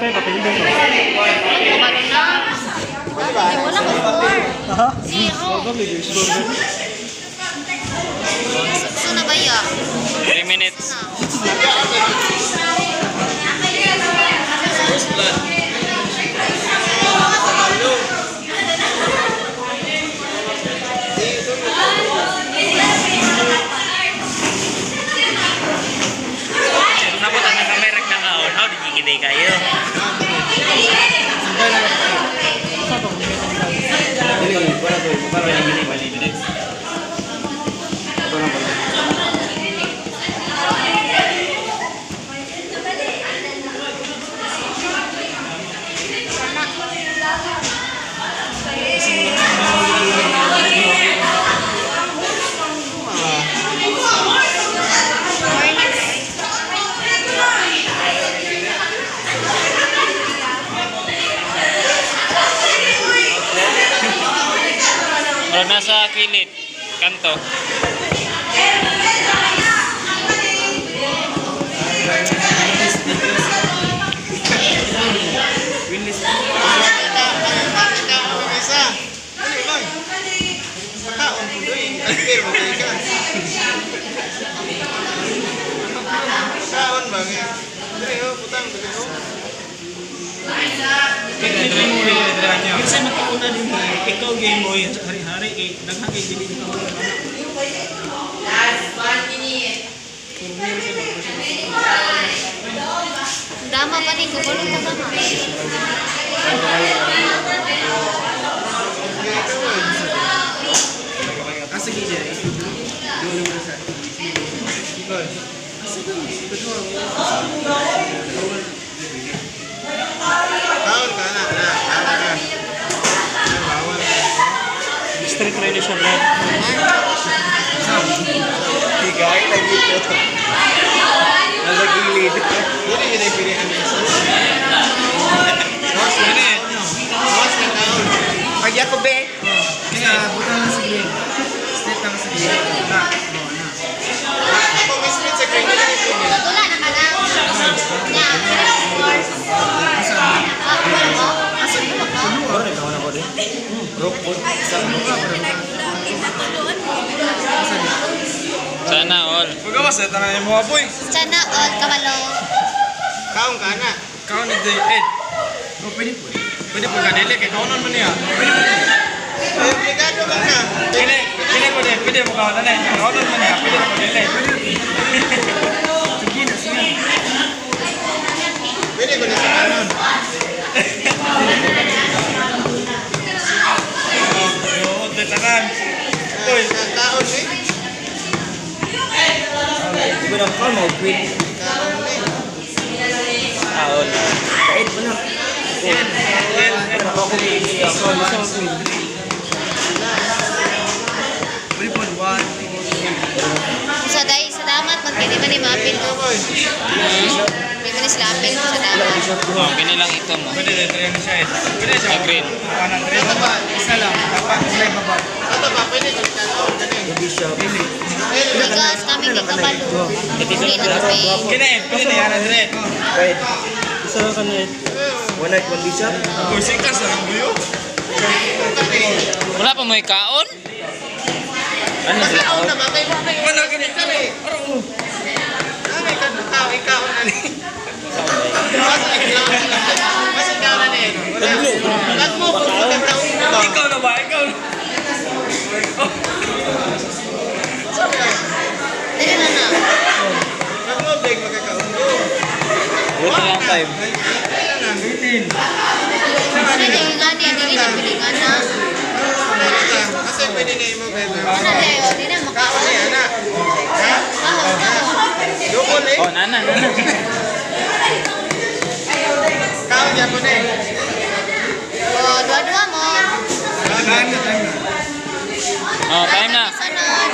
tayo kapilin ko. Kumalo na. Hindi mo na mag-score. Aha? Zero. So na ba ya? 3 minutes. Nabutan na kamerek na kaon. How did you kitay kayo? O nasa kilid, kanto. Kasi makauna din ikaw game mo yung hari-hari kay naghagay din ito. Dama pa rin ko. Balong na ba nga? Sige dyan. Street religion red. Higay lagi ito. Nasa gilid. Hindi pilihan niya. Pag ako be. Buta lang sa green. Street lang sa green. Na. Ako may street sa green. Tula na ka na. Yan. Asan mo ka? Sana all. Magawas na tayo mo boy. Sana all kamalo. Kaong ka na. Kaon ni Ed. Pwede po. Pwede po ka dili kay kaunon man niya. Pwede po. Ay, obligado ka na. Kini ko din. Pwede mo kaunon na. Kaunon man niya. Pwede po dili. Sige na sige. Pwede ko na sa kanon. Tangan. Uy, kaon eh. Iba na call mo, queen. Kaon eh. Kaon. Kain mo na. Sa day, sa damat. Magkini man ni Mapil. Hindi man sila apil sa damat. Oh, gini lang ito mo. Pwede na tayo na siya eh. Pwede siya. Green. Kanan rin. Isa lang. Dapat may baba. Ito ba, pwede ko na kaon. Dali. Bigas kami kay kamalo. Hindi na kami. Kina eh. Pwede na yan. Pwede. Pwede. Isa lang ka na. One night, one bishop. Uy, sikas na ang buyo. Wala pa mo ikaon? Ano sa kaon na ba? Kay Wala ka na. Nanay ka na tao, ikaw na ni. Mas ikaw na ni. Lag mo, kung magkakaroon ba? Ikaw na ba? Ikaw na. Dili na na. Lag mo, big magkakaroon ko. Wala lang time. 18. Ano na yung gani? Dili na pilingan na. Kasi pwede na yung mga Ano Leo? Di na kaon makaon. eh, anak. Ha? Kahon na. Dukol eh. Oh, nana. Kaon niya ko na eh. O, dua-dua mo. Time na. Oh, time na. Sanad.